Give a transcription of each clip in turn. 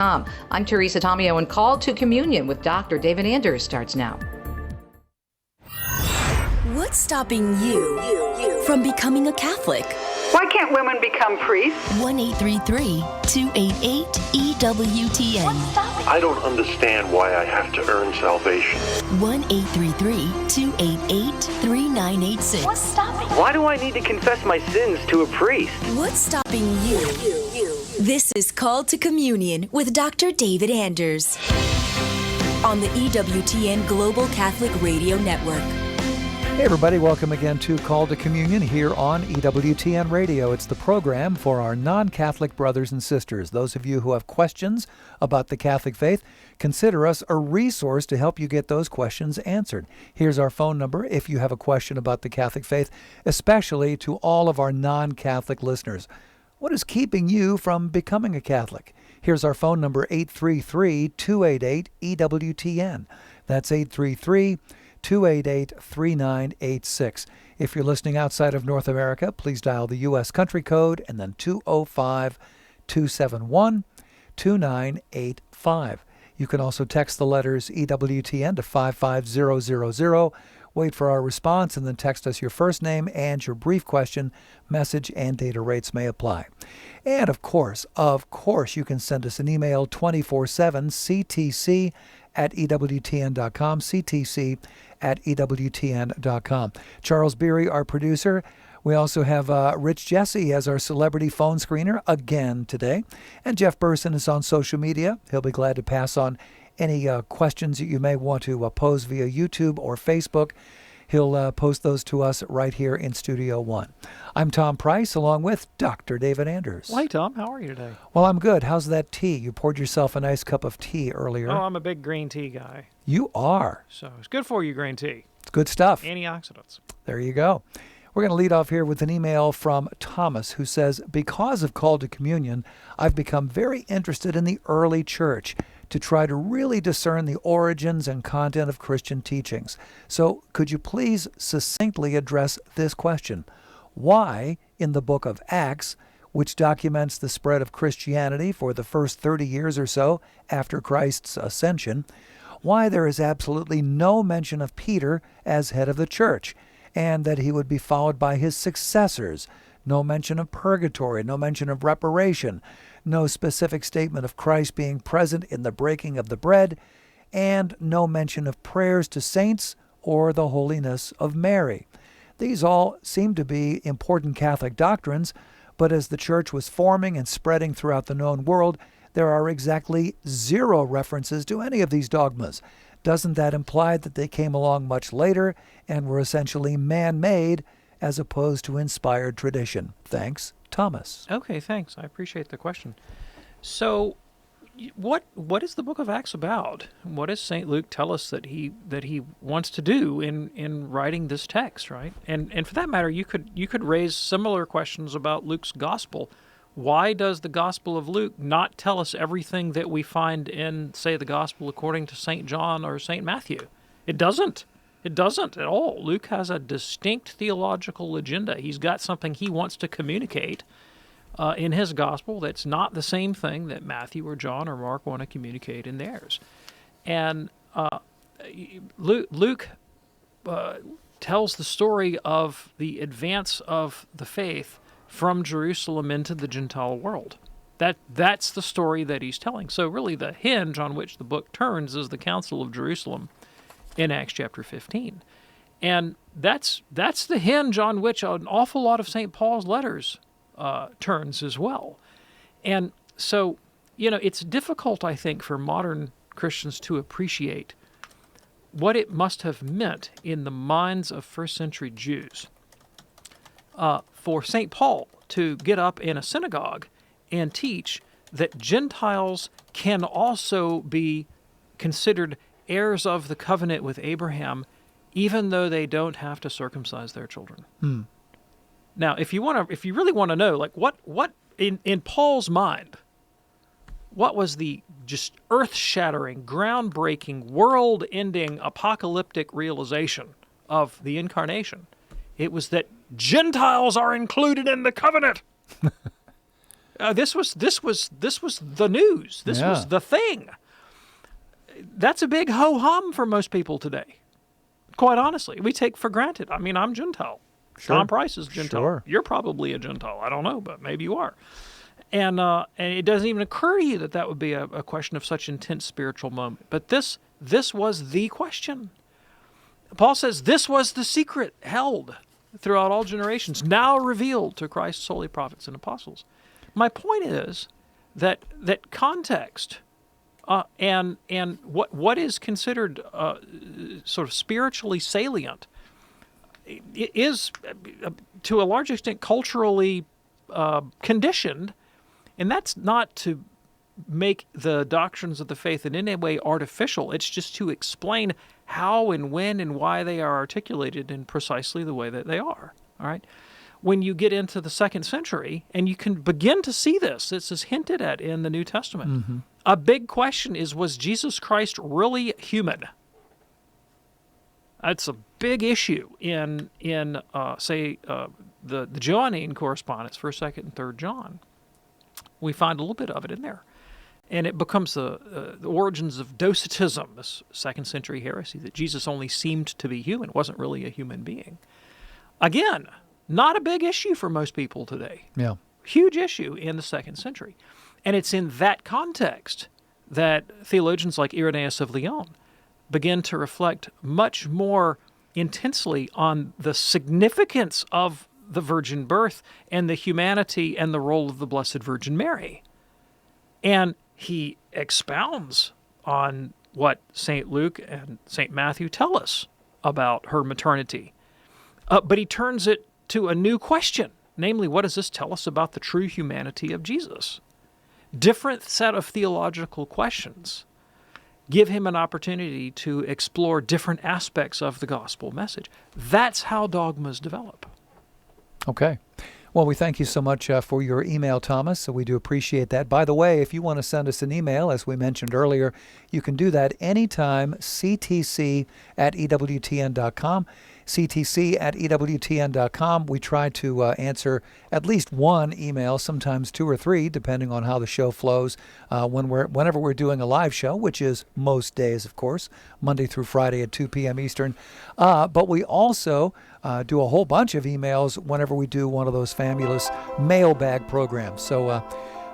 I'm Teresa Tomeo, and Call to Communion with Dr. David Anders starts now. What's stopping you from becoming a Catholic? Why can't women become priests? 1-833-288-EWTN. I don't understand why I have to earn salvation. 1-833-288-3986. What's stopping you? Why do I need to confess my sins to a priest? What's stopping you? This is Call to Communion with Dr. David Anders on the EWTN Global Catholic Radio Network. Hey everybody, welcome again to Call to Communion here on EWTN Radio. It's the program for our non-Catholic brothers and sisters. Those of you who have questions about the Catholic faith, consider us a resource to help you get those questions answered. Here's our phone number if you have a question about the Catholic faith, especially to all of our non-Catholic listeners. What is keeping you from becoming a Catholic? Here's our phone number, 833-288-EWTN. That's 833-288-3986. If you're listening outside of North America, please dial the U.S. country code and then 205-271-2985. You can also text the letters EWTN to 55000. Wait for our response and then text us your first name and your brief question. Message and data rates may apply. And of course, you can send us an email 24/7, ctc@ewtn.com, ctc@ewtn.com. Charles Beery, our producer. We also have Rich Jesse as our celebrity phone screener again today. And Jeff Burson is on social media. He'll be glad to pass on any questions that you may want to pose via YouTube or Facebook. He'll post those to us right here in Studio One. I'm Tom Price, along with Dr. David Anders. Well, hey, Tom. How are you today? Well, I'm good. How's that tea? You poured yourself a nice cup of tea earlier. Oh, I'm a big green tea guy. You are. So it's good for you, green tea. It's good stuff. Antioxidants. There you go. We're going to lead off here with an email from Thomas, who says, because of Call to Communion, I've become very interested in the early church to try to really discern the origins and content of Christian teachings. So could you please succinctly address this question? Why, in the book of Acts, which documents the spread of Christianity for the first 30 years or so after Christ's ascension, why there is absolutely no mention of Peter as head of the church, and that he would be followed by his successors? No mention of purgatory, no mention of reparation, no specific statement of Christ being present in the breaking of the bread, and no mention of prayers to saints or the holiness of Mary. These all seem to be important Catholic doctrines, but as the church was forming and spreading throughout the known world, there are exactly zero references to any of these dogmas. Doesn't that imply that they came along much later and were essentially man-made as opposed to inspired tradition? Thanks, Thomas. Okay, thanks. I appreciate the question. So, what is the book of Acts about? What does St. Luke tell us that he wants to do in writing this text, right? And for that matter, you could raise similar questions about Luke's gospel. Why does the Gospel of Luke not tell us everything that we find in, say, the Gospel according to St. John or St. Matthew? It doesn't. It doesn't at all. Luke has a distinct theological agenda. He's got something he wants to communicate in his Gospel that's not the same thing that Matthew or John or Mark want to communicate in theirs. And Luke tells the story of the advance of the faith from Jerusalem into the Gentile world. That's the story that he's telling. So really the hinge on which the book turns is the Council of Jerusalem in Acts chapter 15. And that's the hinge on which an awful lot of St. Paul's letters turns as well. And so, it's difficult, I think, for modern Christians to appreciate what it must have meant in the minds of first century Jews for St. Paul to get up in a synagogue and teach that Gentiles can also be considered heirs of the covenant with Abraham, even though they don't have to circumcise their children. Now, if you really want to know, like what in Paul's mind, what was the just earth-shattering, groundbreaking, world-ending, apocalyptic realization of the incarnation? It was that Gentiles are included in the covenant. This was the news. This was the thing. That's a big ho-hum for most people today. Quite honestly, we take for granted. I mean, I'm Gentile. Sure. Tom Price is Gentile. Sure. You're probably a Gentile. I don't know, but maybe you are. And it doesn't even occur to you that would be a question of such intense spiritual moment. But this was the question. Paul says this was the secret held throughout all generations, now revealed to Christ's holy prophets and apostles. My point is that context and what is considered sort of spiritually salient is, to a large extent, culturally conditioned, and that's not to make the doctrines of the faith in any way artificial. It's just to explain how and when and why they are articulated in precisely the way that they are. All right? When you get into the 2nd century, and you can begin to see this is hinted at in the New Testament. Mm-hmm. A big question is, was Jesus Christ really human? That's a big issue in the Johannine correspondence, 1st, 2nd, and 3rd John. We find a little bit of it in there. And it becomes the origins of Docetism, this 2nd century heresy, that Jesus only seemed to be human, wasn't really a human being. Again, not a big issue for most people today. Yeah. Huge issue in the 2nd century. And it's in that context that theologians like Irenaeus of Lyon begin to reflect much more intensely on the significance of the virgin birth and the humanity and the role of the Blessed Virgin Mary. And he expounds on what St. Luke and St. Matthew tell us about her maternity. But he turns it to a new question, namely, what does this tell us about the true humanity of Jesus? Different set of theological questions give him an opportunity to explore different aspects of the gospel message. That's how dogmas develop. Okay. Well, we thank you so much for your email, Thomas. So we do appreciate that. By the way, if you want to send us an email, as we mentioned earlier, you can do that anytime, ctc@ewtn.com. ctc@ewtn.com. We try to answer at least one email, sometimes 2 or 3, depending on how the show flows. Whenever we're doing a live show, which is most days, of course, Monday through Friday at 2 p.m. Eastern. But we also do a whole bunch of emails whenever we do one of those fabulous mailbag programs. So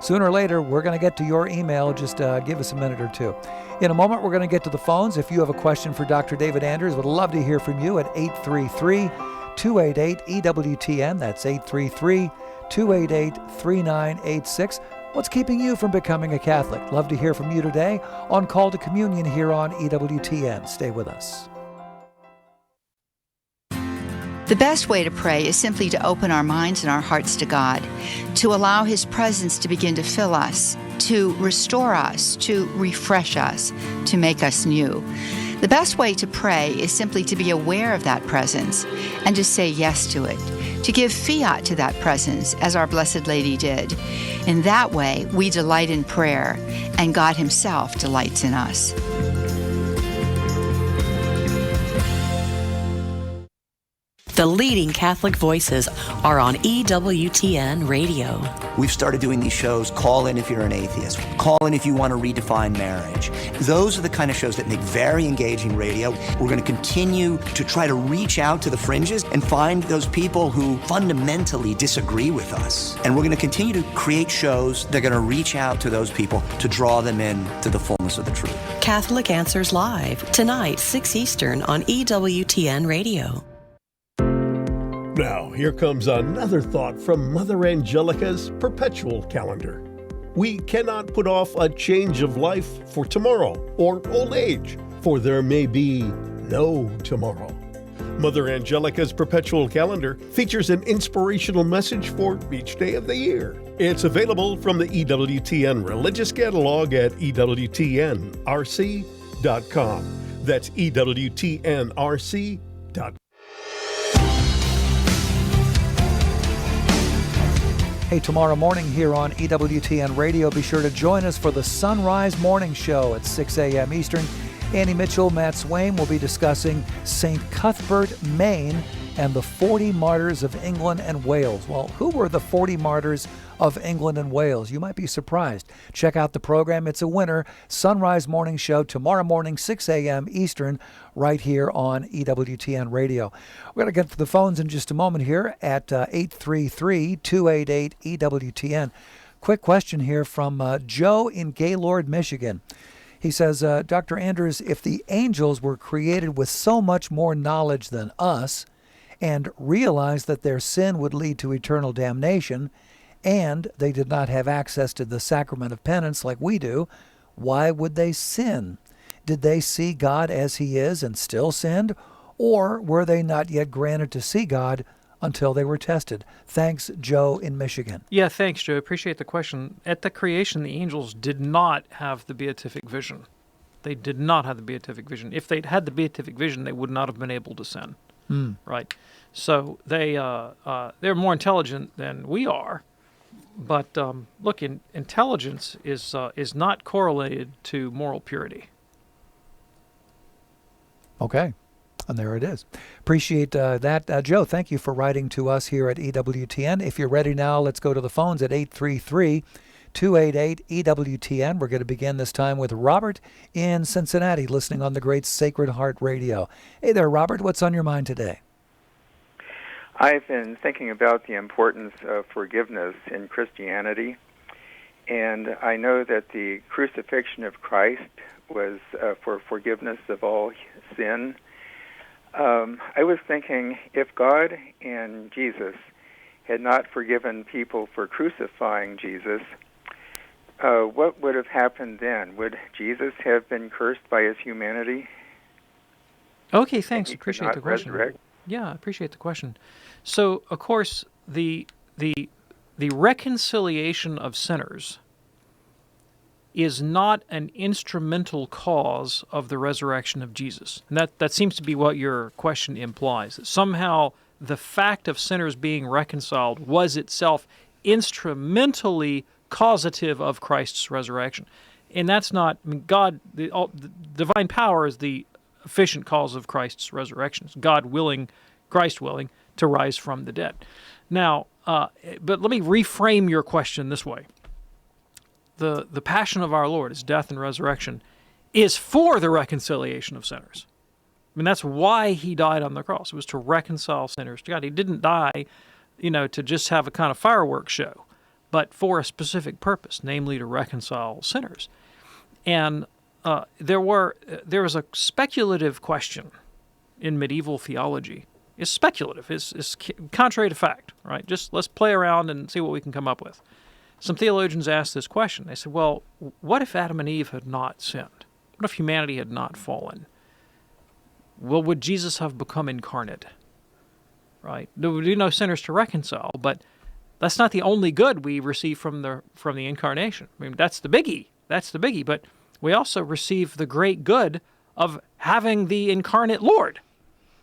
sooner or later, we're going to get to your email. Just give us a minute or two. In a moment, we're going to get to the phones. If you have a question for Dr. David Anders, we'd love to hear from you at 833-288-EWTN. That's 833-288-3986. What's keeping you from becoming a Catholic? Love to hear from you today on Call to Communion here on EWTN. Stay with us. The best way to pray is simply to open our minds and our hearts to God, to allow His presence to begin to fill us, to restore us, to refresh us, to make us new. The best way to pray is simply to be aware of that presence and to say yes to it, to give fiat to that presence as our Blessed Lady did. In that way, we delight in prayer, and God Himself delights in us. The leading Catholic voices are on EWTN Radio. We've started doing these shows, Call In if you're an atheist, Call In if you want to redefine marriage. Those are the kind of shows that make very engaging radio. We're going to continue to try to reach out to the fringes and find those people who fundamentally disagree with us. And we're going to continue to create shows that are going to reach out to those people to draw them in to the fullness of the truth. Catholic Answers Live, tonight, 6 Eastern on EWTN Radio. Now, here comes another thought from Mother Angelica's perpetual calendar. We cannot put off a change of life for tomorrow or old age, for there may be no tomorrow. Mother Angelica's perpetual calendar features an inspirational message for each day of the year. It's available from the EWTN Religious Catalog at EWTNRC.com. That's EWTNRC.com. Hey, tomorrow morning here on EWTN Radio, be sure to join us for the Sunrise Morning Show at 6 a.m. Eastern. Annie Mitchell, Matt Swaim will be discussing St. Cuthbert, Maine, and the 40 Martyrs of England and Wales. Well, who were the 40 Martyrs of England and Wales? You might be surprised. Check out the program. It's a winner. Sunrise Morning Show tomorrow morning, 6 a.m. Eastern, right here on EWTN Radio. We're going to get to the phones in just a moment here at 833-288-EWTN. Quick question here from Joe in Gaylord, Michigan. He says, Dr. Anders, if the angels were created with so much more knowledge than us and realized that their sin would lead to eternal damnation, and they did not have access to the sacrament of penance like we do, why would they sin? Did they see God as he is and still sinned? Or were they not yet granted to see God until they were tested? Thanks, Joe in Michigan. Yeah, thanks, Joe. Appreciate the question. At the creation, the angels did not have the beatific vision. They did not have the beatific vision. If they'd had the beatific vision, they would not have been able to sin. Right? So they're more intelligent than we are. But look, intelligence is not correlated to moral purity. Okay. And there it is. Appreciate that. Joe, thank you for writing to us here at EWTN. If you're ready now, let's go to the phones at 833-288-EWTN. We're going to begin this time with Robert in Cincinnati, listening on the great Sacred Heart Radio. Hey there, Robert. What's on your mind today? I've been thinking about the importance of forgiveness in Christianity, and I know that the crucifixion of Christ was for forgiveness of all sin. I was thinking, if God and Jesus had not forgiven people for crucifying Jesus, what would have happened then? Would Jesus have been cursed by his humanity? Okay, thanks. Appreciate the question. Resurrect? Yeah, I appreciate the question. So, of course, the reconciliation of sinners is not an instrumental cause of the resurrection of Jesus. And that seems to be what your question implies. That somehow the fact of sinners being reconciled was itself instrumentally causative of Christ's resurrection. And that's not, I mean, God, the divine power is the efficient cause of Christ's resurrection. It's God willing, Christ willing, to rise from the dead. Now, but let me reframe your question this way. The passion of our Lord, his death and resurrection, is for the reconciliation of sinners. I mean, that's why he died on the cross. It was to reconcile sinners to God. He didn't die, to just have a kind of fireworks show, but for a specific purpose, namely to reconcile sinners. And there was a speculative question in medieval theology. It's speculative. It's contrary to fact, right? Just let's play around and see what we can come up with. Some theologians asked this question. They said, well, what if Adam and Eve had not sinned? What if humanity had not fallen? Well, would Jesus have become incarnate? Right? There would be no sinners to reconcile, but that's not the only good we receive from the incarnation. I mean, that's the biggie. That's the biggie. But we also receive the great good of having the incarnate Lord,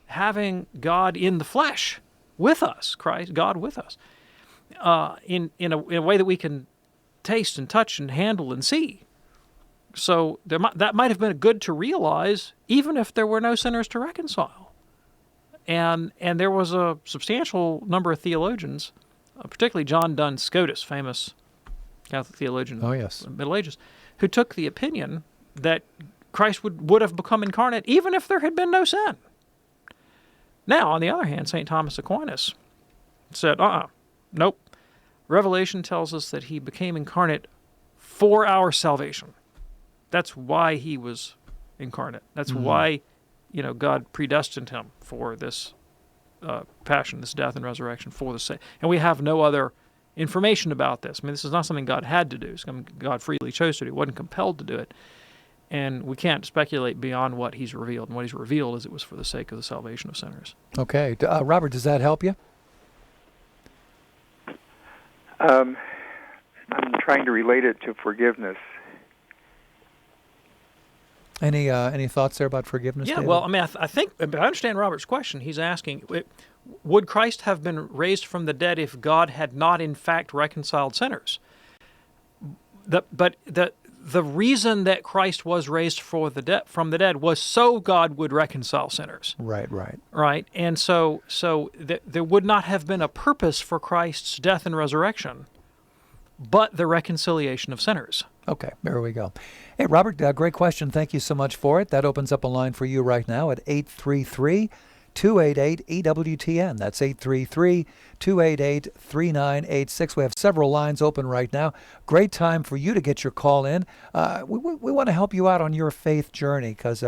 having God in the flesh with us, Christ, God with us. In a way that we can taste and touch and handle and see. So that might have been good to realize, even if there were no sinners to reconcile. And there was a substantial number of theologians, particularly John Duns Scotus, famous Catholic theologian in the Middle Ages, who took the opinion that Christ would have become incarnate even if there had been no sin. Now, on the other hand, St. Thomas Aquinas said, nope. Revelation tells us that he became incarnate for our salvation. That's why he was incarnate. That's why, God predestined him for this passion, this death and resurrection for the sake. And we have no other information about this. I mean, this is not something God had to do. It's something God freely chose to do. He wasn't compelled to do it. And we can't speculate beyond what he's revealed. And what he's revealed is it was for the sake of the salvation of sinners. Okay. Robert, does that help you? I'm trying to relate it to forgiveness. Any thoughts there about forgiveness? Yeah, David? well, I mean, I think, if I understand Robert's question, he's asking, would Christ have been raised from the dead if God had not, in fact, reconciled sinners? But the reason that Christ was raised from the dead was so God would reconcile sinners. Right. Right? And so there would not have been a purpose for Christ's death and resurrection but the reconciliation of sinners. Okay, there we go. Hey, Robert, great question. Thank you so much for it. That opens up a line for you right now at 833-288-EWTN. That's 833-288-3986. We have several lines open right now. Great time for you to get your call in. We want to help you out on your faith journey because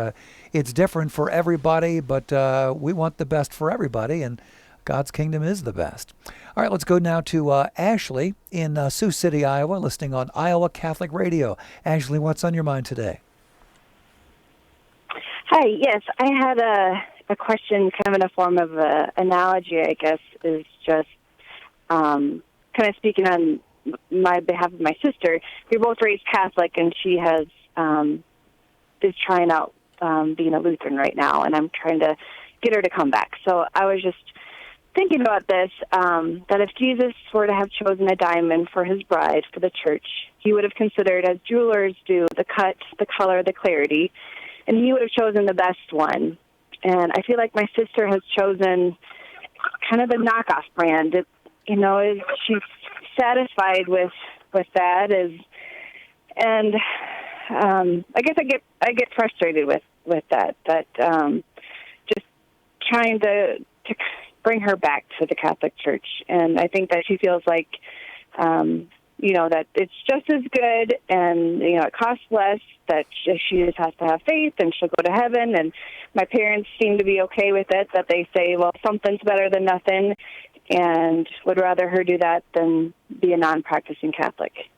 it's different for everybody, but we want the best for everybody, and God's kingdom is the best. All right, let's go now to Ashley in Sioux City, Iowa, listening on Iowa Catholic Radio. Ashley, what's on your mind today? Hi, yes, I had a question kind of in a form of an analogy, I guess, is just kind of speaking on my behalf of my sister. We're both raised Catholic, and she is trying out being a Lutheran right now, and I'm trying to get her to come back. So I was just thinking about this, that if Jesus were to have chosen a diamond for his bride, for the church, he would have considered, as jewelers do, the cut, the color, the clarity, and he would have chosen the best one. And I feel like my sister has chosen kind of the knockoff brand. She's satisfied with that, and I guess I get frustrated with that just trying to bring her back to the Catholic Church. And I think that she feels like, that it's just as good and, it costs less, that she just has to have faith and she'll go to heaven. And my parents seem to be okay with it, that they say, well, something's better than nothing, and would rather her do that than be a non-practicing Catholic.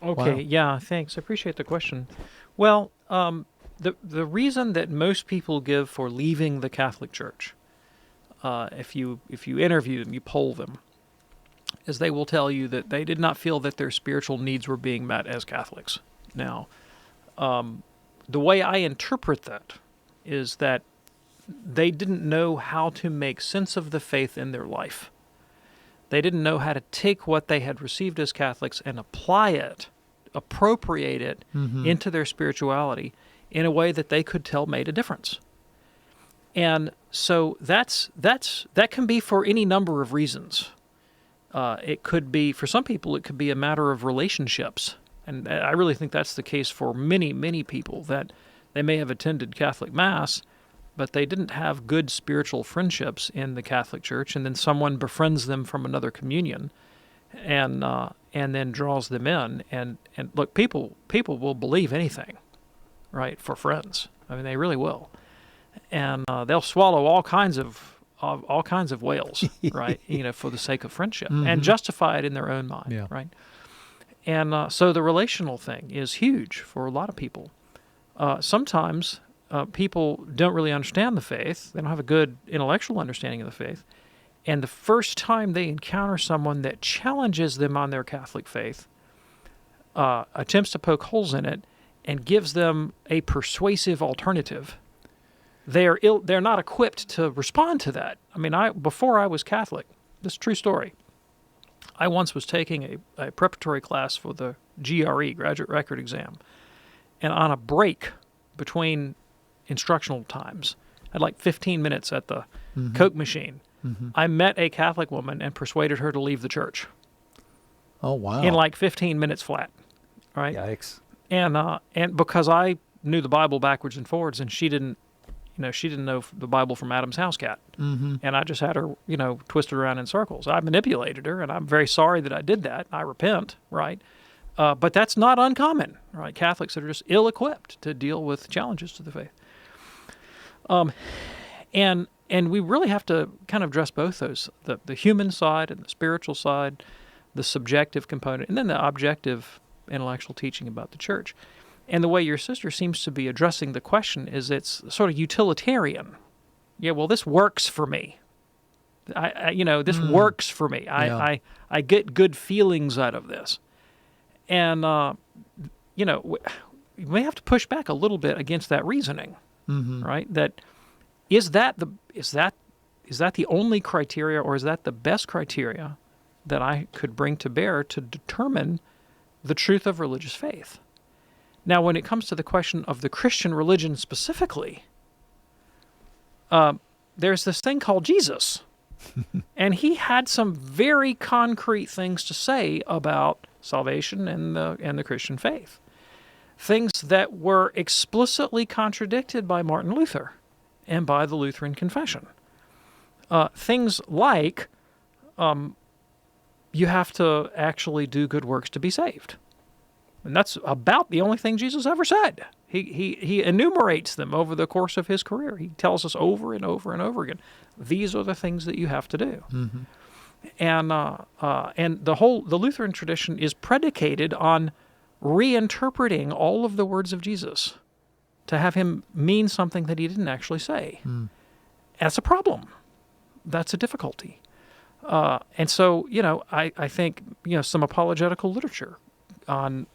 Okay, Wow. Yeah, thanks. I appreciate the question. Well, the reason that most people give for leaving the Catholic Church, if you interview them, you poll them, is they will tell you that they did not feel that their spiritual needs were being met as Catholics. Now, the way I interpret that is that they didn't know how to make sense of the faith in their life. They didn't know how to take what they had received as Catholics and apply it, appropriate it into their spirituality in a way that they could tell made a difference. And so that can be for any number of reasons. It could be, for some people, it could be a matter of relationships. And I really think that's the case for many, many people, that they may have attended Catholic Mass, but they didn't have good spiritual friendships in the Catholic Church, and then someone befriends them from another communion and then draws them in. And look, people will believe anything, right, for friends. I mean, they really will. And they'll swallow all kinds of whales, right? For the sake of friendship, and justify it in their own mind, right? And so the relational thing is huge for a lot of people. Sometimes people don't really understand the faith; they don't have a good intellectual understanding of the faith. And the first time they encounter someone that challenges them on their Catholic faith, attempts to poke holes in it, and gives them a persuasive alternative, they're not equipped to respond to that. I mean, before I was Catholic, this is a true story, I once was taking a preparatory class for the GRE, Graduate Record Exam, and on a break between instructional times, I had like 15 minutes at the Coke machine, I met a Catholic woman and persuaded her to leave the church. Oh, wow. In like 15 minutes flat, right? Yikes. And because I knew the Bible backwards and forwards, and she didn't know the Bible from Adam's house cat. And I just had her, twisted around in circles. I manipulated her, and I'm very sorry that I did that. I repent, right? But that's not uncommon, right? Catholics that are just ill-equipped to deal with challenges to the faith. And we really have to kind of address both those, the human side and the spiritual side, the subjective component, and then the objective intellectual teaching about the church. And the way your sister seems to be addressing the question is it's sort of utilitarian. Yeah, well, this works for me. This works for me. I get good feelings out of this. And, we may have to push back a little bit against that reasoning, right? That is that the only criteria, or is that the best criteria that I could bring to bear to determine the truth of religious faith? Now, when it comes to the question of the Christian religion specifically, there's this thing called Jesus. And he had some very concrete things to say about salvation and the Christian faith. Things that were explicitly contradicted by Martin Luther and by the Lutheran Confession. Things like you have to actually do good works to be saved. And that's about the only thing Jesus ever said. He enumerates them over the course of his career. He tells us over and over and over again, these are the things that you have to do. Mm-hmm. And the Lutheran tradition is predicated on reinterpreting all of the words of Jesus to have him mean something that he didn't actually say. Mm. That's a problem. That's a difficulty. And so, I think, some apologetical literature on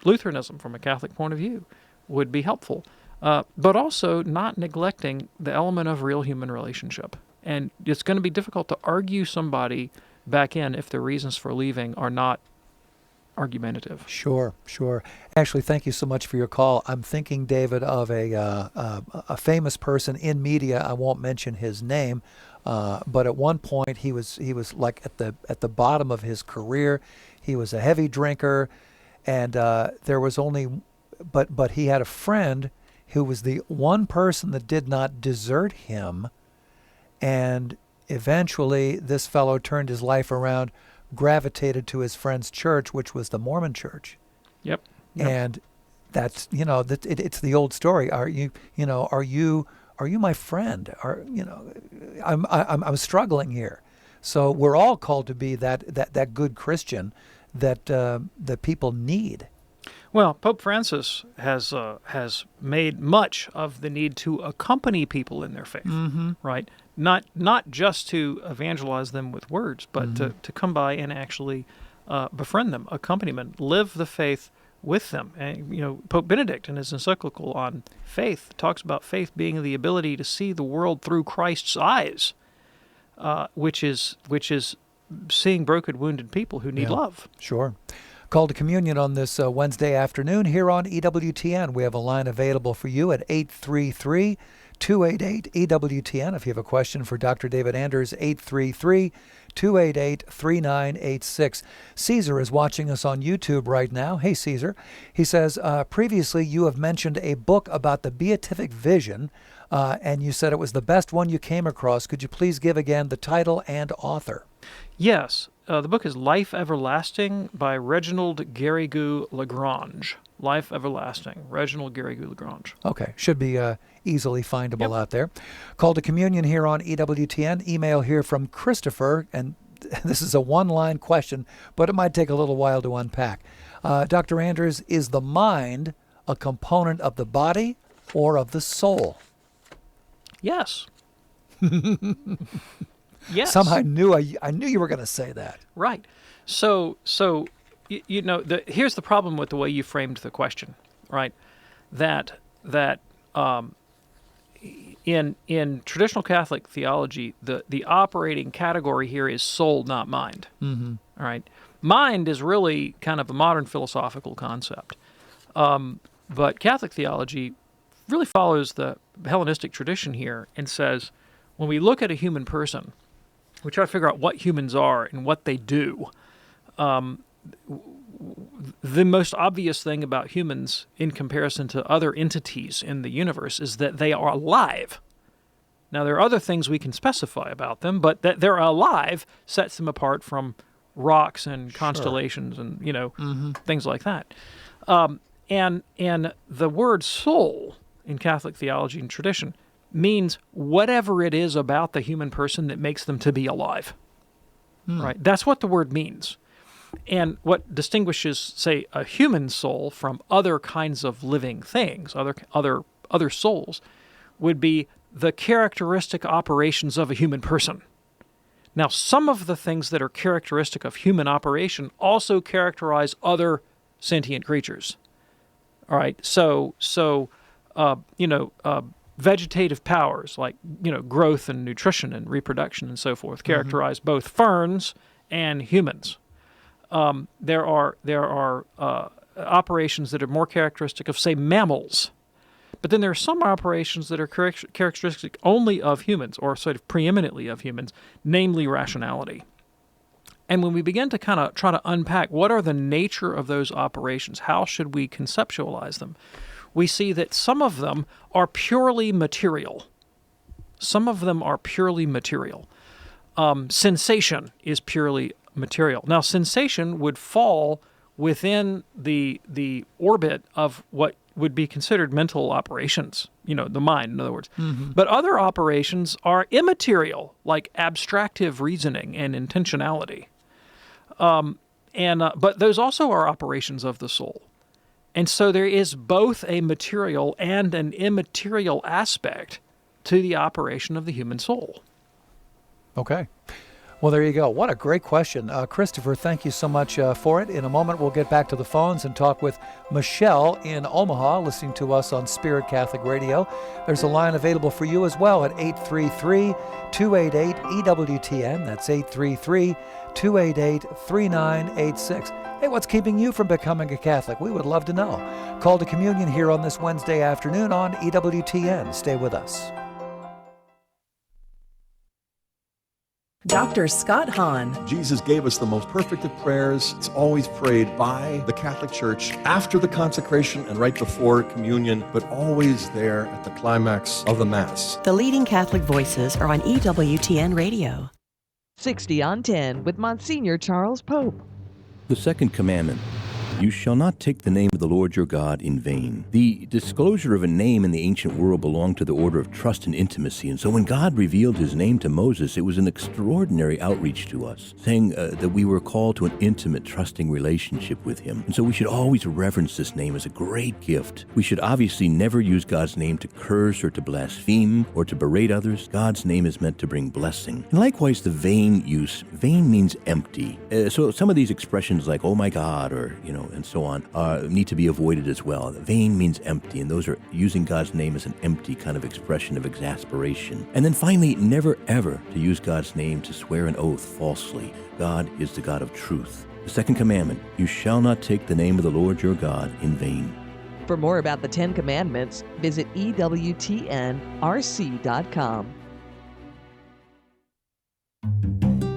Lutheranism from a Catholic point of view would be helpful, but also not neglecting the element of real human relationship. And it's going to be difficult to argue somebody back in if the reasons for leaving are not argumentative. Sure. Actually, thank you so much for your call. I'm thinking, David, of a famous person in media. I won't mention his name, but at one point he was like at the bottom of his career. He was a heavy drinker, and there was only, but he had a friend who was the one person that did not desert him, and eventually this fellow turned his life around, gravitated to his friend's church, which was the Mormon church. Yep. And that's, it's the old story. Are you my friend? I'm struggling here. So we're all called to be that good Christian that people need. Well, Pope Francis has made much of the need to accompany people in their faith, mm-hmm. right? Not just to evangelize them with words, but mm-hmm. to come by and actually befriend them, accompaniment, live the faith with them. And Pope Benedict in his encyclical on faith talks about faith being the ability to see the world through Christ's eyes, which is seeing broken, wounded people who need love. Sure. Call to communion on this Wednesday afternoon here on EWTN. We have a line available for you at 833-288-EWTN. If you have a question for Dr. David Anders, 833-288-3986. Caesar is watching us on YouTube right now. Hey, Caesar. He says, previously you have mentioned a book about the beatific vision, and you said it was the best one you came across. Could you please give again the title and author? Yes. The book is Life Everlasting by Reginald Garrigou-Lagrange. Life Everlasting, Reginald Garrigou-Lagrange. Okay, should be easily findable out there. Call to communion here on EWTN. Email here from Christopher, and this is a one-line question, but it might take a little while to unpack. Dr. Anders, is the mind a component of the body or of the soul? Yes. Yes. Somehow I knew you were going to say that. Right. So here's the problem with the way you framed the question, right? That in traditional Catholic theology, the operating category here is soul, not mind. Mm-hmm. All right. Mind is really kind of a modern philosophical concept, but Catholic theology really follows the Hellenistic tradition here and says, when we look at a human person, we try to figure out what humans are and what they do. The most obvious thing about humans in comparison to other entities in the universe is that they are alive. Now, there are other things we can specify about them, but that they're alive sets them apart from rocks and constellations and, mm-hmm. things like that. And the word soul in Catholic theology and tradition means whatever it is about the human person that makes them to be alive. Right? That's what the word means. And what distinguishes, say, a human soul from other kinds of living things, other souls, would be the characteristic operations of a human person. Now, some of the things that are characteristic of human operation also characterize other sentient creatures. All right? So vegetative powers like growth and nutrition and reproduction and so forth characterize both ferns and humans. There are operations that are more characteristic of, say, mammals. But then there are some operations that are characteristic only of humans, or sort of preeminently of humans, namely rationality. And when we begin to kind of try to unpack what are the nature of those operations, how should we conceptualize them, we see that some of them are purely material. Some of them are purely material. Sensation is purely material. Now, sensation would fall within the orbit of what would be considered mental operations, the mind, in other words. Mm-hmm. But other operations are immaterial, like abstractive reasoning and intentionality. But those also are operations of the soul. And so there is both a material and an immaterial aspect to the operation of the human soul. Okay. Well, there you go. What a great question. Christopher, thank you so much for it. In a moment, we'll get back to the phones and talk with Michelle in Omaha, listening to us on Spirit Catholic Radio. There's a line available for you as well at 833-288-EWTN. That's 833-288-3986. Hey, what's keeping you from becoming a Catholic? We would love to know. Call to communion here on this Wednesday afternoon on EWTN. Stay with us. Dr. Scott Hahn. Jesus gave us the most perfect of prayers. It's always prayed by the Catholic Church after the consecration and right before communion, but always there at the climax of the Mass. The leading Catholic voices are on EWTN Radio. 60 on 10 with Monsignor Charles Pope. The second commandment, you shall not take the name of the Lord your God in vain. The disclosure of a name in the ancient world belonged to the order of trust and intimacy, and so when God revealed his name to Moses, it was an extraordinary outreach to us, saying that we were called to an intimate, trusting relationship with him. And so we should always reverence this name as a great gift. We should obviously never use God's name to curse or to blaspheme or to berate others. God's name is meant to bring blessing. And likewise, the vain use. Vain means empty. So some of these expressions like, oh my God, or, and so on, need to be avoided as well. Vain means empty, and those are using God's name as an empty kind of expression of exasperation. And then finally, never ever to use God's name to swear an oath falsely. God is the God of truth. The second commandment, you shall not take the name of the Lord your God in vain. For more about the 10 Commandments, visit EWTNRC.com.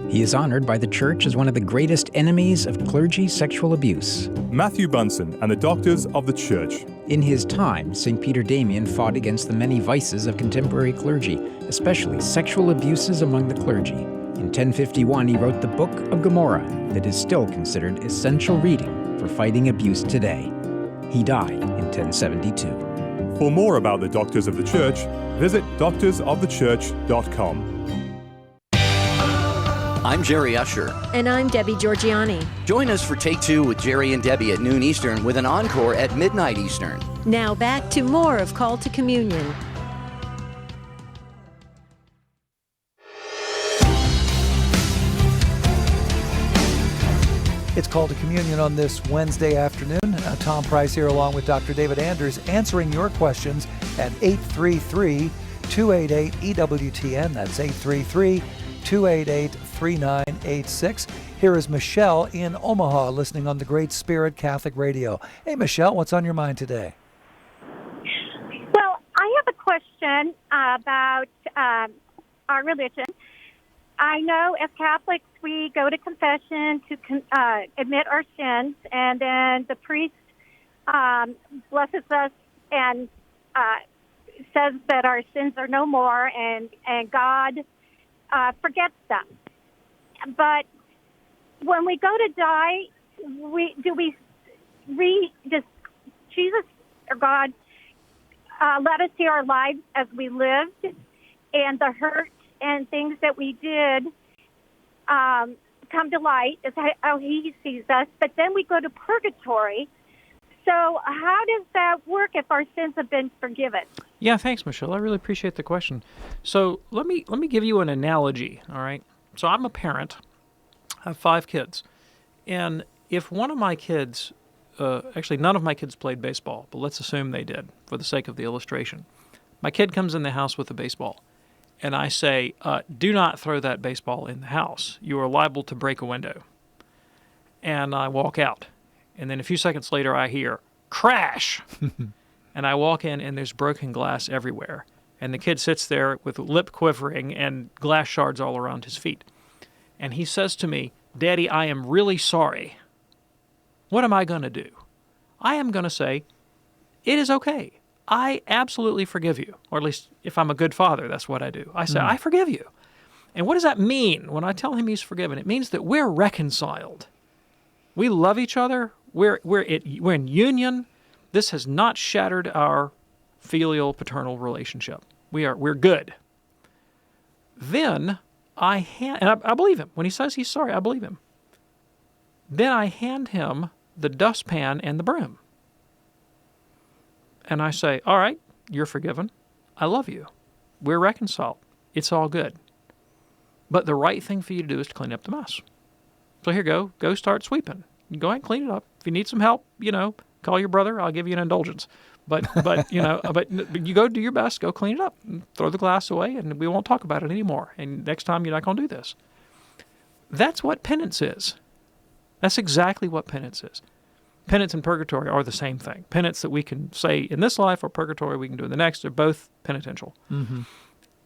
He is honored by the Church as one of the greatest enemies of clergy sexual abuse. Matthew Bunson and the Doctors of the Church. In his time, St. Peter Damian fought against the many vices of contemporary clergy, especially sexual abuses among the clergy. In 1051, he wrote the Book of Gomorrah that is still considered essential reading for fighting abuse today. He died in 1072. For more about the Doctors of the Church, visit doctorsofthechurch.com. I'm Jerry Usher. And I'm Debbie Georgiani. Join us for Take Two with Jerry and Debbie at noon Eastern with an encore at midnight Eastern. Now back to more of Call to Communion. It's Call to Communion on this Wednesday afternoon. Tom Price here along with Dr. David Anders answering your questions at 833-288-EWTN. That's 833-288-3986. Here is Michelle in Omaha listening on the Great Spirit Catholic Radio. Hey, Michelle, what's on your mind today? Well, I have a question about our religion. I know as Catholics we go to confession to admit our sins, and then the priest blesses us and says that our sins are no more, and God forgets them. But when we go to die, does Jesus or God let us see our lives as we lived, and the hurt and things that we did come to light as how he sees us, but then we go to purgatory. So how does that work if our sins have been forgiven? Yeah, thanks, Michelle. I really appreciate the question. So let me give you an analogy, all right? So I'm a parent. I have 5 kids. And if one of my kids, actually none of my kids played baseball, but let's assume they did for the sake of the illustration. My kid comes in the house with a baseball, and I say, do not throw that baseball in the house. You are liable to break a window. And I walk out. And then a few seconds later, I hear crash. And I walk in, and there's broken glass everywhere. And the kid sits there with lip quivering and glass shards all around his feet. And he says to me, "Daddy, I am really sorry." What am I going to do? I am going to say, "It is okay. I absolutely forgive you." Or at least if I'm a good father, that's what I do. I say, "I forgive you." And what does that mean when I tell him he's forgiven? It means that we're reconciled. We love each other. We're in union. This has not shattered our filial paternal relationship. We're good. Then I believe him. When he says he's sorry, I believe him. Then I hand him the dustpan and the broom. And I say, "All right, you're forgiven. I love you. We're reconciled. It's all good. But the right thing for you to do is to clean up the mess. So here, go start sweeping. Go ahead and clean it up. If you need some help, call your brother. I'll give you an indulgence. But you go do your best. Go clean it up. And throw the glass away, and we won't talk about it anymore. And next time you're not going to do this." That's what penance is. That's exactly what penance is. Penance and purgatory are the same thing. Penance that we can say in this life, or purgatory we can do in the next, they're both penitential. Mm-hmm.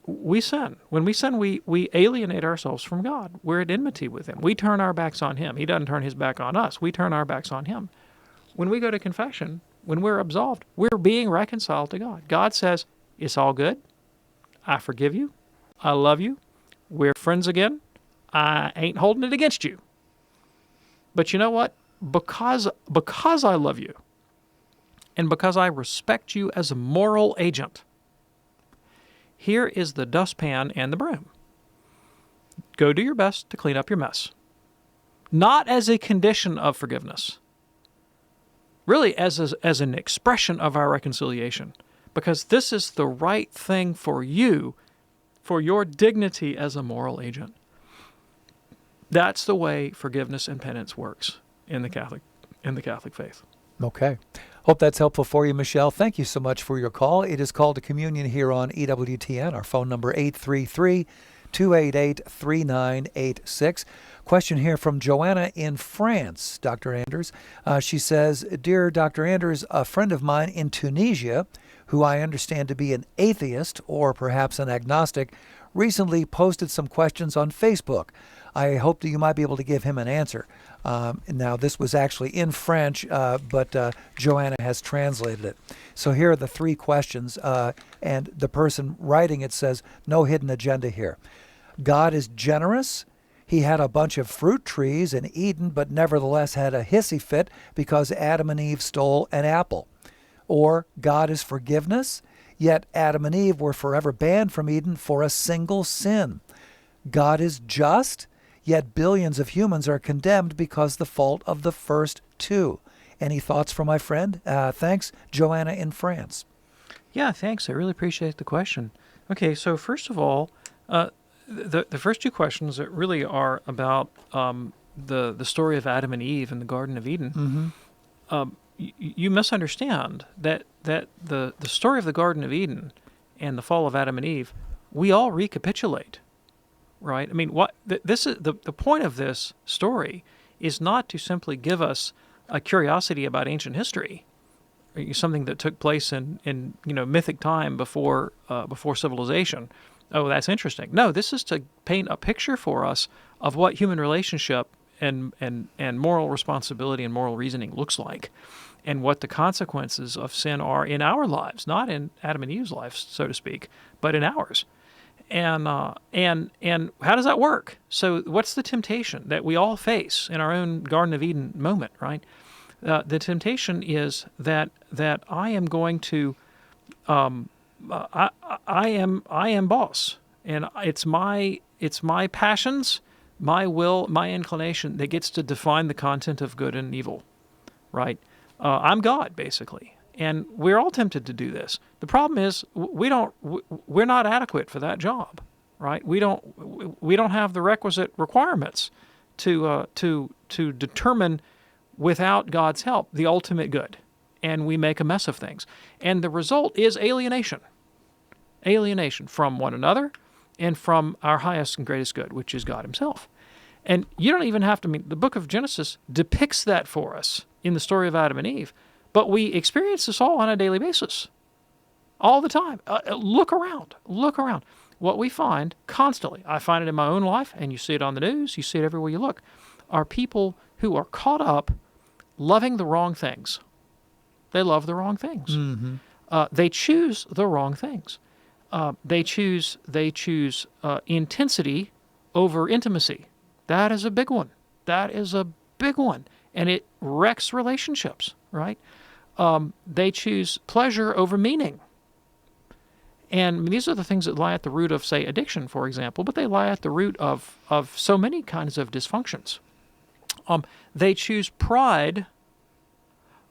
We sin. When we sin, we alienate ourselves from God. We're at enmity with Him. We turn our backs on Him. He doesn't turn His back on us. We turn our backs on Him. When we go to confession, when we're absolved, we're being reconciled to God. God says, "It's all good. I forgive you. I love you. We're friends again. I ain't holding it against you. But you know what? Because I love you, and because I respect you as a moral agent, here is the dustpan and the broom. Go do your best to clean up your mess." Not as a condition of forgiveness, really as an expression of our reconciliation, because this is the right thing for you, for your dignity as a moral agent. That's the way forgiveness and penance works in the Catholic faith. Okay. Hope that's helpful for you, Michelle. Thank you so much for your call. It is Called to Communion here on EWTN. Our phone number 833-288-3986. Question here from Joanna in France, Dr. Anders. She says, "Dear Dr. Anders, a friend of mine in Tunisia, who I understand to be an atheist or perhaps an agnostic, recently posted some questions on Facebook. I hope that you might be able to give him an answer." Now, this was actually in French, but Joanna has translated it. So here are the three questions, and the person writing it says, "No hidden agenda here. God is generous. He had a bunch of fruit trees in Eden, but nevertheless had a hissy fit because Adam and Eve stole an apple. Or God is forgiveness, yet Adam and Eve were forever banned from Eden for a single sin. God is just, yet billions of humans are condemned because the fault of the first two." Any thoughts from my friend? Thanks, Joanna in France. Yeah, thanks. I really appreciate the question. Okay, so first of all, the first two questions that really are about the story of Adam and Eve in the Garden of Eden. Mm-hmm. You misunderstand that the story of the Garden of Eden and the fall of Adam and Eve, we all recapitulate. Right? I mean, this is the point of this story is not to simply give us a curiosity about ancient history, something that took place in mythic time before civilization. Oh, that's interesting. No, this is to paint a picture for us of what human relationship and moral responsibility and moral reasoning looks like, and what the consequences of sin are in our lives, not in Adam and Eve's lives, so to speak, but in ours. And how does that work? So what's the temptation that we all face in our own Garden of Eden moment, right? The temptation is that I am going to, I am boss, and it's my passions, my will, my inclination that gets to define the content of good and evil, right? I'm God, basically. And we're all tempted to do this. The problem is we're not adequate for that job, right? We don't have the requisite requirements to determine without God's help the ultimate good, and we make a mess of things. And the result is alienation from one another and from our highest and greatest good, which is God Himself. And you don't even have to. The book of Genesis depicts that for us in the story of Adam and Eve, but we experience this all on a daily basis, all the time. Look around. What we find constantly, I find it in my own life, and you see it on the news, you see it everywhere you look, are people who are caught up loving the wrong things. They love the wrong things. Mm-hmm. They choose the wrong things. They choose intensity over intimacy. That is a big one. And it wrecks relationships, right? They choose pleasure over meaning. And these are the things that lie at the root of, say, addiction, for example, but they lie at the root of so many kinds of dysfunctions. They choose pride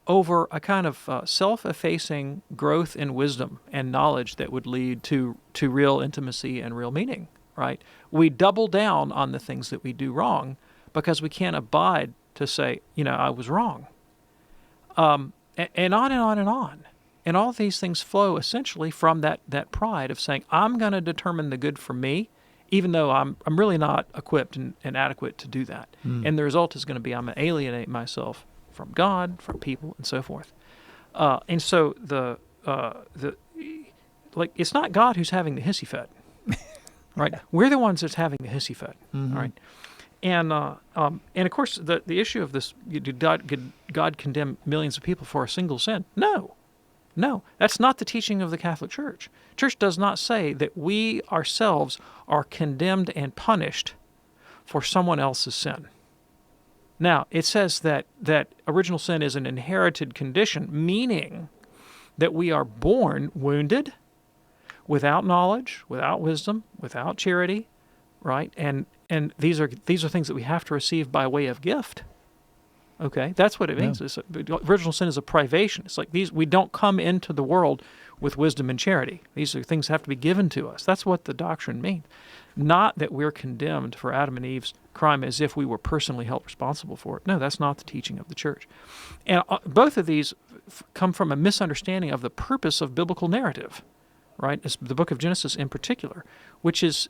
over a kind of self-effacing growth in wisdom and knowledge that would lead to real intimacy and real meaning, right? We double down on the things that we do wrong because we can't abide to say, I was wrong. And on and on and on. And all of these things flow essentially from that pride of saying, I'm going to determine the good for me, even though I'm really not equipped and adequate to do that. And the result is going to be I'm going to alienate myself from God, from people, and so forth. And so it's not God who's having the hissy fit, right? We're the ones that's having the hissy fit, Mm-hmm. right? And of course the issue of this, did God condemn millions of people for a single sin? No, that's not the teaching of the Catholic Church. Church does not say that we ourselves are condemned and punished for someone else's sin. Now, it says that original sin is an inherited condition, meaning that we are born wounded, without knowledge, without wisdom, without charity, right? And these are things that we have to receive by way of gift. Okay, that's what it means. Yeah. Original sin is a privation. It's like we don't come into the world with wisdom and charity. These are things that have to be given to us. That's what the doctrine means. Not that we're condemned for Adam and Eve's crime as if we were personally held responsible for it. No, that's not the teaching of the Church. And both of these come from a misunderstanding of the purpose of biblical narrative, right? It's the book of Genesis in particular, which is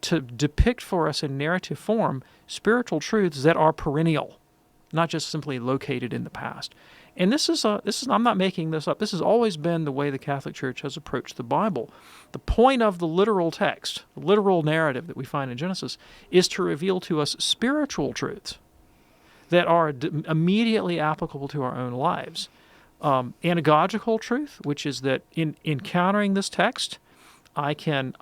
to depict for us in narrative form spiritual truths that are perennial, not just simply located in the past. And this is I'm not making this up. This has always been the way the Catholic Church has approached the Bible. The point of the literal text, the literal narrative that we find in Genesis, is to reveal to us spiritual truths that are immediately applicable to our own lives. Anagogical truth, which is that in encountering this text, I can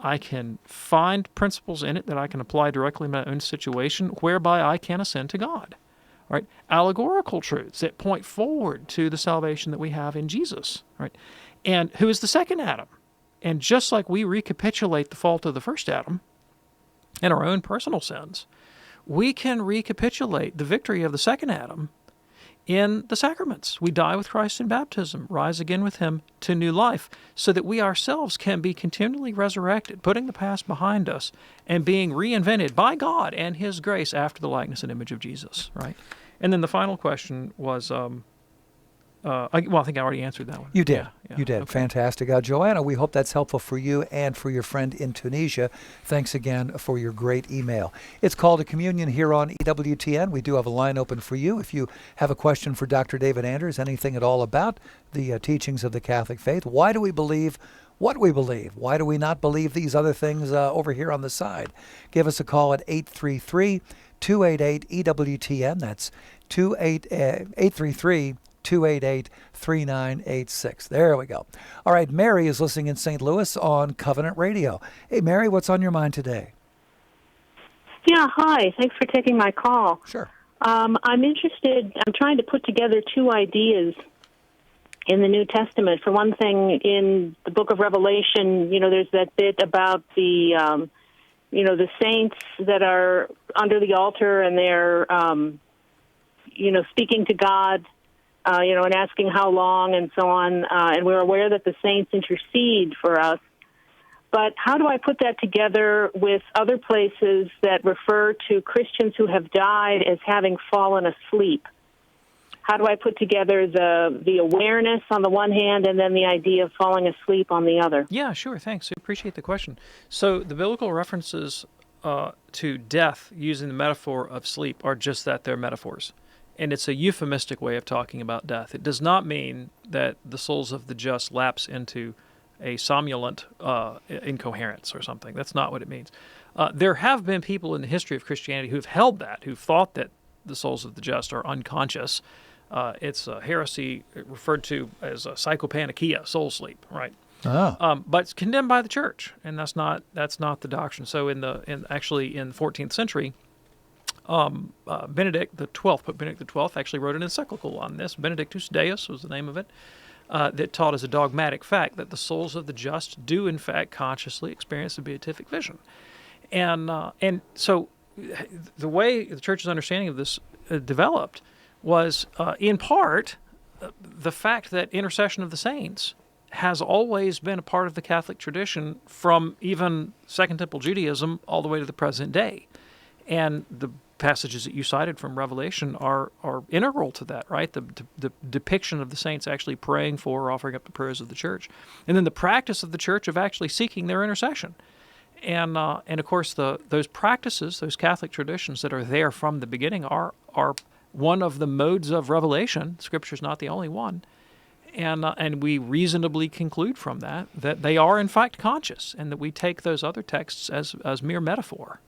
find principles in it that I can apply directly in my own situation, whereby I can ascend to God. Right? Allegorical truths that point forward to the salvation that we have in Jesus, right? And who is the second Adam? And just like we recapitulate the fault of the first Adam and our own personal sins, we can recapitulate the victory of the second Adam in the sacraments. We die with Christ in baptism, rise again with him to new life, so that we ourselves can be continually resurrected, putting the past behind us and being reinvented by God and his grace after the likeness and image of Jesus, right? And then the final question was, I think I already answered that one. You did. Yeah, You did. okay. Fantastic. Joanna, we hope that's helpful for you and for your friend in Tunisia. Thanks again for your great email. It's Call to Communion here on EWTN. We do have a line open for you. If you have a question for Dr. David Anders, anything at all about the teachings of the Catholic faith, why do we believe what we believe? Why do we not believe these other things over here on the side? Give us a call at 833-288-EWTN. That's 833-288-3986. There we go. All right, Mary is listening in St. Louis on Covenant Radio. Hey, Mary, what's on your mind today? Yeah, hi. Thanks for taking my call. Sure. I'm trying to put together two ideas in the New Testament. For one thing, in the book of Revelation, there's that bit about the saints that are under the altar and they're, speaking to God, and asking how long and so on. And we're aware that the saints intercede for us. But how do I put that together with other places that refer to Christians who have died as having fallen asleep? How do I put together the awareness on the one hand and then the idea of falling asleep on the other? Yeah, sure. Thanks. I appreciate the question. So the biblical references to death using the metaphor of sleep are just that. They're metaphors. and it's a euphemistic way of talking about death. It does not mean that the souls of the just lapse into a somnolent incoherence or something. That's not what it means. There have been people in the history of Christianity who've held that, who've thought that the souls of the just are unconscious. It's a heresy referred to as a psychopaneikia, soul sleep, right? But it's condemned by the church, and that's not the doctrine. So in the 14th century, Benedict the XII, Pope Benedict the XII, actually wrote an encyclical on this. Benedictus Deus was the name of it. That taught as a dogmatic fact that the souls of the just do in fact consciously experience the beatific vision, and so the way the church's understanding of this developed was in part the fact that intercession of the saints has always been a part of the Catholic tradition from even Second Temple Judaism all the way to the present day, and the passages that you cited from Revelation are integral to that, right? The depiction of the saints actually praying for or offering up the prayers of the church, and then the practice of the church of actually seeking their intercession, and of course those practices, those Catholic traditions that are there from the beginning are one of the modes of revelation. Scripture's not the only one, and we reasonably conclude from that they are in fact conscious, and that we take those other texts as mere metaphor.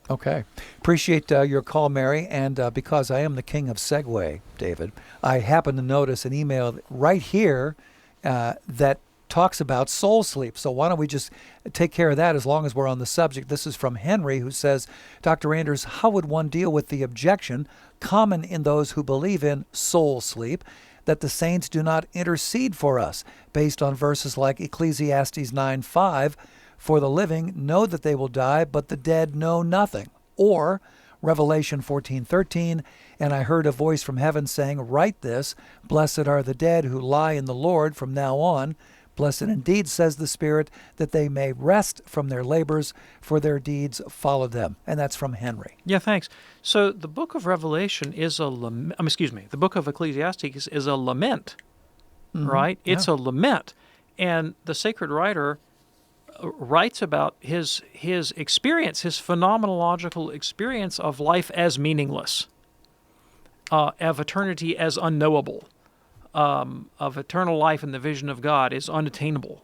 Okay. Appreciate your call, Mary. And because I am the king of segue, David, I happen to notice an email right here that talks about soul sleep. So why don't we just take care of that as long as we're on the subject. This is from Henry, who says, Dr. Anders, how would one deal with the objection common in those who believe in soul sleep, that the saints do not intercede for us, based on verses like Ecclesiastes 9:5, for the living know that they will die, but the dead know nothing. Or Revelation 14:13, and I heard a voice from heaven saying, write this, blessed are the dead who lie in the Lord from now on. Blessed indeed, says the Spirit, that they may rest from their labors, for their deeds follow them. And that's from Henry. Yeah, thanks. So the book of Revelation is the book of Ecclesiastes is a lament, right? It's a lament. And the sacred writer writes about his experience, his phenomenological experience of life as meaningless, of eternity as unknowable, of eternal life in the vision of God is unattainable.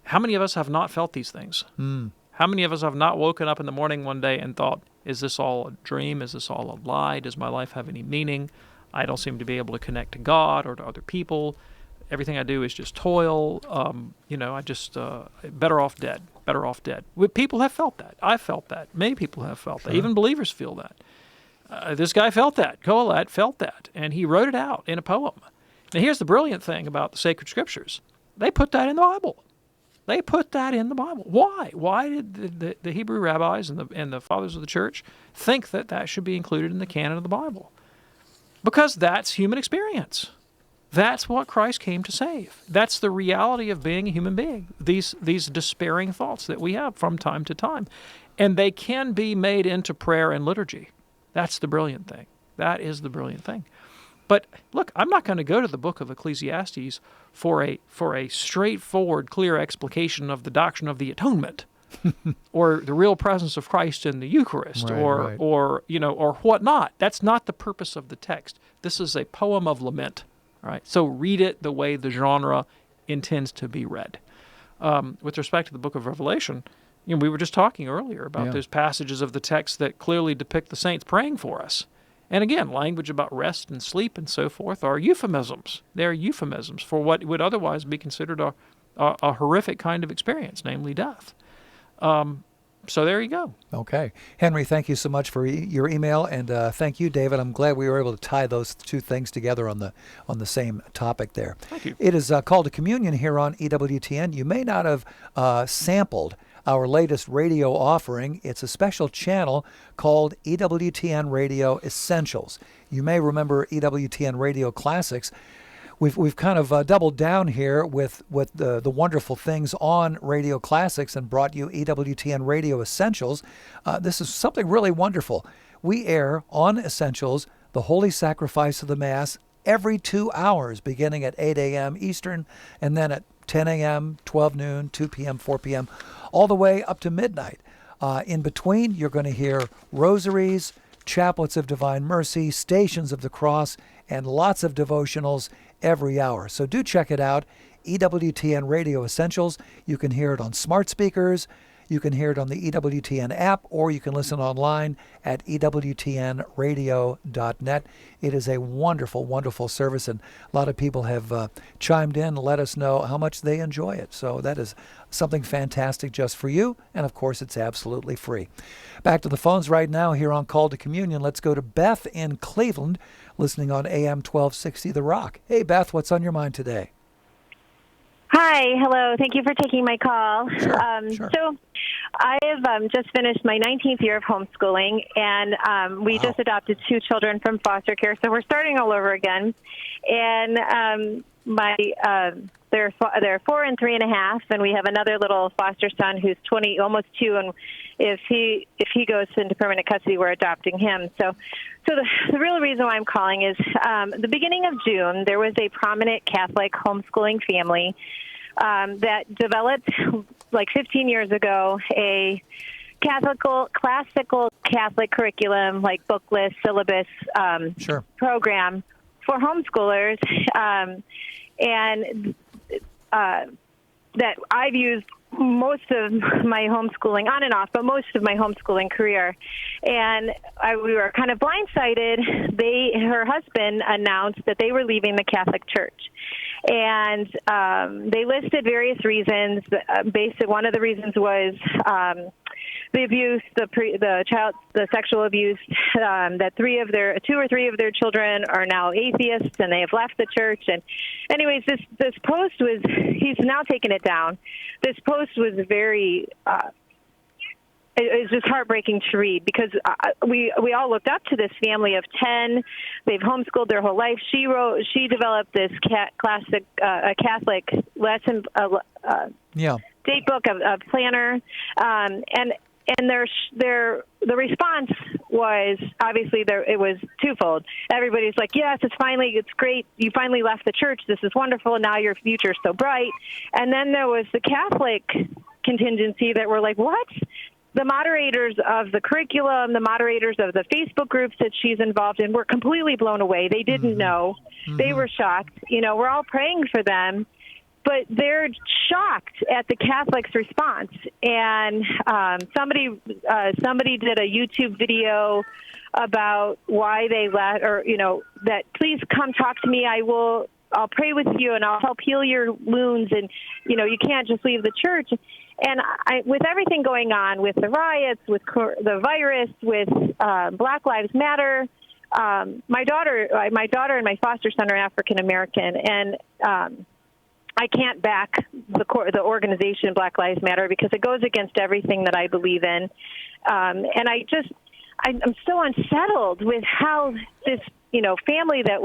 How many of us have not felt these things? How many of us have not woken up in the morning one day and thought, is this all a dream? Is this all a lie? Does my life have any meaning? I don't seem to be able to connect to God or to other people. Everything I do is just toil. I just better off dead. People have felt that. I've felt that. Many people have felt that. Even believers feel that. This guy felt that. Kohelet felt that, and he wrote it out in a poem. Now, here's the brilliant thing about the sacred scriptures. They put that in the Bible. Why? Why did the Hebrew rabbis and the fathers of the church think that should be included in the canon of the Bible? Because that's human experience. That's what Christ came to save. That's the reality of being a human being, these despairing thoughts that we have from time to time. And they can be made into prayer and liturgy. That's the brilliant thing. That is the brilliant thing. But look, I'm not going to go to the book of Ecclesiastes for a straightforward, clear explication of the doctrine of the atonement, or the real presence of Christ in the Eucharist, or whatnot. That's not the purpose of the text. This is a poem of lament. Right? So read it the way the genre intends to be read. With respect to the book of Revelation, we were just talking earlier about those passages of the text that clearly depict the saints praying for us. And again, language about rest and sleep and so forth are euphemisms. They're euphemisms for what would otherwise be considered a horrific kind of experience, namely death. So there you go. Okay. Henry, thank you so much for your email, and thank you, David. I'm glad we were able to tie those two things together on the same topic there. Thank you. It is Call to Communion here on EWTN. You may not have sampled our latest radio offering. It's a special channel called EWTN Radio Essentials. You may remember EWTN Radio Classics. We've kind of doubled down here with the wonderful things on Radio Classics and brought you EWTN Radio Essentials. This is something really wonderful. We air on Essentials the Holy Sacrifice of the Mass every 2 hours, beginning at 8 a.m. Eastern, and then at 10 a.m., 12 noon, 2 p.m., 4 p.m., all the way up to midnight. In between, you're going to hear rosaries, Chaplets of Divine Mercy, Stations of the Cross, and lots of devotionals every hour. So do check it out. EWTN Radio Essentials. You can hear it on smart speakers. You can hear it on the EWTN app, or you can listen online at EWTNradio.net. It is a wonderful, wonderful service, and a lot of people have chimed in and let us know how much they enjoy it. So that is something fantastic just for you, and of course it's absolutely free. Back to the phones right now here on Call to Communion. Let's go to Beth in Cleveland, listening on AM 1260 The Rock. Hey, Beth, what's on your mind today? Hi, hello. Thank you for taking my call. Sure. So I have just finished my 19th year of homeschooling, and we just adopted 2 children from foster care, so we're starting all over again. And they're 4 and 3.5, and we have another little foster son who's 20, almost 2, and if he goes into permanent custody, we're adopting him. So the real reason why I'm calling is the beginning of June, there was a prominent Catholic homeschooling family that developed, like 15 years ago, a classical Catholic curriculum, like book list, syllabus program for homeschoolers, and that I've used most of my homeschooling, on and off, but most of my homeschooling career. And we were kind of blindsided. Her husband announced that they were leaving the Catholic Church. And they listed various reasons. One of the reasons was the abuse, the sexual abuse. That 2 or 3 of their children are now atheists, and they have left the church. And anyways, this post was, he's now taken it down. This post was very. It was just heartbreaking to read, because we all looked up to this family of 10. They've homeschooled their whole life. She developed this Catholic lesson date book of planner, and the response was obviously it was twofold. Everybody's like, yes, it's great. You finally left the church. This is wonderful. Now your future's so bright. And then there was the Catholic contingency that were like, what? The moderators of the curriculum, the moderators of the Facebook groups that she's involved in were completely blown away. They didn't know. They were shocked. We're all praying for them, but they're shocked at the Catholics' response. And somebody did a YouTube video about why they left, or that please come talk to me. I'll pray with you, and I'll help heal your wounds. And you can't just leave the church. And with everything going on, with the riots, with the virus, with Black Lives Matter, my daughter and my foster son are African American, and I can't back the organization Black Lives Matter because it goes against everything that I believe in. And I'm so unsettled with how this family that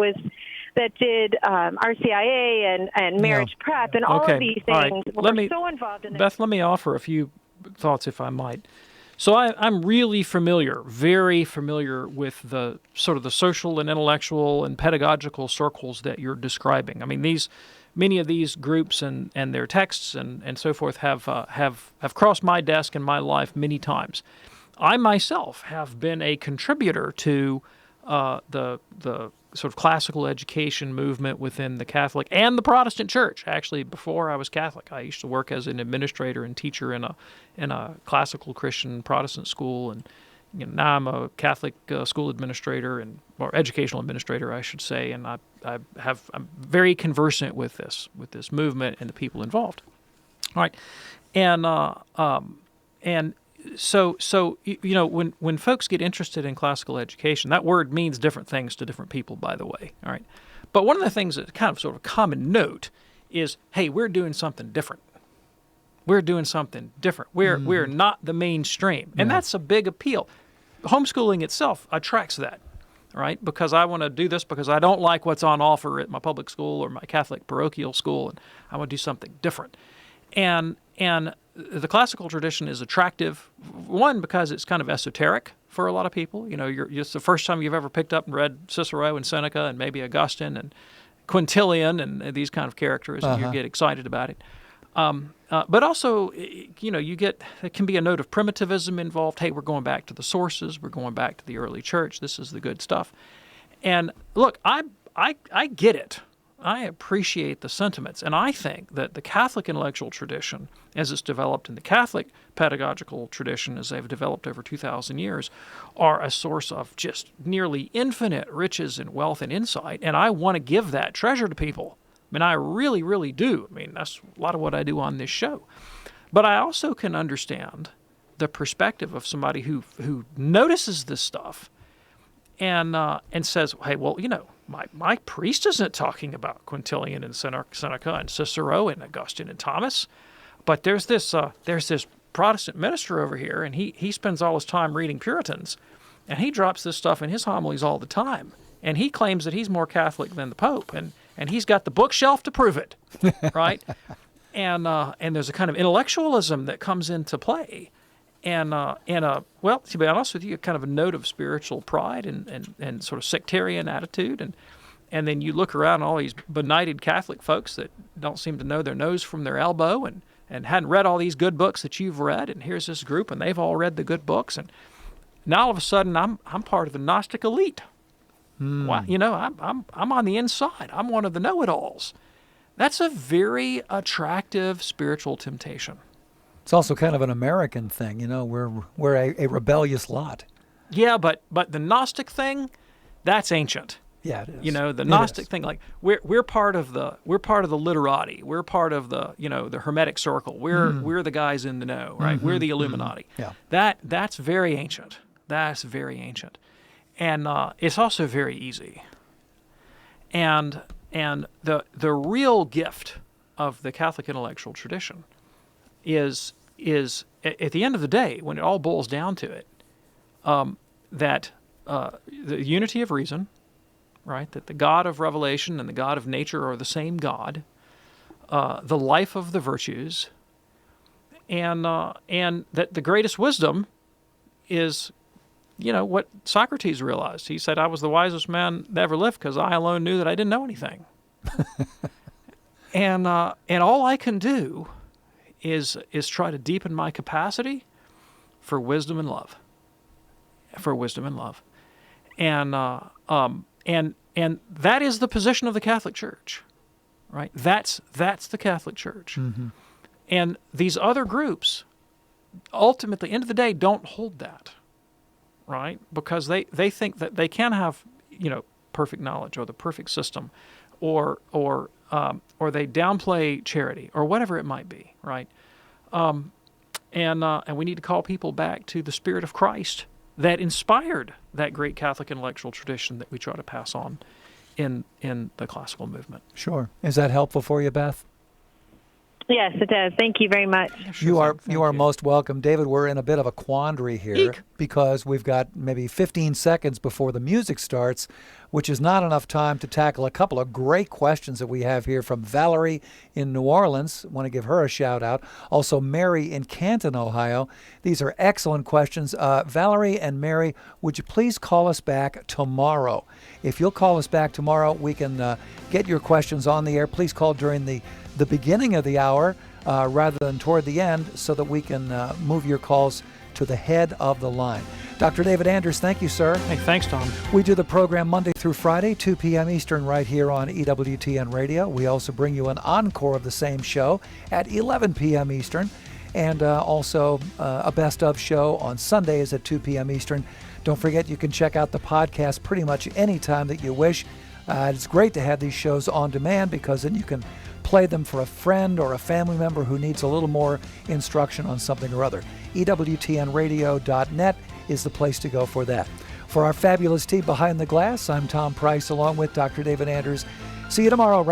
did RCIA and marriage prep and all of these things were so involved in it. Beth, let me offer a few thoughts, if I might. So I'm really very familiar with the sort of the social and intellectual and pedagogical circles that you're describing. I mean, many of these groups and their texts and so forth have crossed my desk in my life many times. I myself have been a contributor to the sort of classical education movement within the Catholic and the Protestant Church. Actually, before I was Catholic, I used to work as an administrator and teacher in a classical Christian Protestant school, and now I'm a Catholic school administrator or educational administrator, I should say, and I'm very conversant with this movement and the people involved. All right, and so when folks get interested in classical education, that word means different things to different people, by the way. All right, but one of the things that's kind of sort of common note is, hey, we're doing something different. We're doing something different. We're not the mainstream, and that's a big appeal. Homeschooling itself attracts that, right? Because I want to do this because I don't like what's on offer at my public school or my Catholic parochial school, and I want to do something different. And the classical tradition is attractive, one, because it's kind of esoteric for a lot of people. It's the first time you've ever picked up and read Cicero and Seneca and maybe Augustine and Quintilian and these kind of characters, and you get excited about it. But also, there can be a note of primitivism involved. Hey, we're going back to the sources. We're going back to the early church. This is the good stuff. And look, I get it. I appreciate the sentiments. And I think that the Catholic intellectual tradition, as it's developed in the Catholic pedagogical tradition, as they've developed over 2,000 years, are a source of just nearly infinite riches and wealth and insight. And I want to give that treasure to people. I mean, I really, really do. I mean, that's a lot of what I do on this show. But I also can understand the perspective of somebody who notices this stuff and says, hey, well, my priest isn't talking about Quintilian and Seneca and Cicero and Augustine and Thomas, but there's this Protestant minister over here, and he spends all his time reading Puritans, and he drops this stuff in his homilies all the time, and he claims that he's more Catholic than the Pope, and he's got the bookshelf to prove it, right? And there's a kind of intellectualism that comes into play. Well, to be honest with you, kind of a note of spiritual pride and sort of sectarian attitude. And then you look around all these benighted Catholic folks that don't seem to know their nose from their elbow and hadn't read all these good books that you've read. And here's this group, and they've all read the good books. And now all of a sudden, I'm part of the Gnostic elite. Wow, I'm on the inside. I'm one of the know-it-alls. That's a very attractive spiritual temptation. It's also kind of an American thing, we're a rebellious lot. Yeah, but the Gnostic thing, that's ancient. Yeah, it is. The Gnostic thing, like we're part of the literati. We're part of the the Hermetic circle. We're the guys in the know, right? We're the Illuminati. Yeah. That's very ancient. That's very ancient, and it's also very easy. And the real gift of the Catholic intellectual tradition is at the end of the day, when it all boils down to it, that the unity of reason, right? That the God of revelation and the God of nature are the same God, the life of the virtues, and that the greatest wisdom is, what Socrates realized. He said, "I was the wisest man that ever lived because I alone knew that I didn't know anything." and all I can do is try to deepen my capacity for wisdom and love. And that is the position of the Catholic Church, right? That's the Catholic Church. Mm-hmm. And these other groups, ultimately, end of the day, don't hold that, right? Because they think that they can have, perfect knowledge or the perfect system, or they downplay charity or whatever it might be, right? And we need to call people back to the Spirit of Christ that inspired that great Catholic intellectual tradition that we try to pass on in the classical movement. Sure. Is that helpful for you, Beth? Yes, it does. Thank you very much. You are most welcome. David, we're in a bit of a quandary here because we've got maybe 15 seconds before the music starts, which is not enough time to tackle a couple of great questions that we have here from Valerie in New Orleans. I want to give her a shout out. Also, Mary in Canton, Ohio. These are excellent questions. Valerie and Mary, would you please call us back tomorrow? If you'll call us back tomorrow, we can get your questions on the air. Please call during the beginning of the hour rather than toward the end so that we can move your calls to the head of the line. Dr. David Anders, thank you, sir. Hey, thanks, Tom. We do the program Monday through Friday, 2 p.m. Eastern, right here on EWTN Radio. We also bring you an encore of the same show at 11 p.m. Eastern, and also a best-of show on Sundays at 2 p.m. Eastern. Don't forget, you can check out the podcast pretty much any time that you wish. It's great to have these shows on demand because then you can play them for a friend or a family member who needs a little more instruction on something or other. EWTNradio.net is the place to go for that. For our fabulous team behind the glass, I'm Tom Price along with Dr. David Anders. See you tomorrow.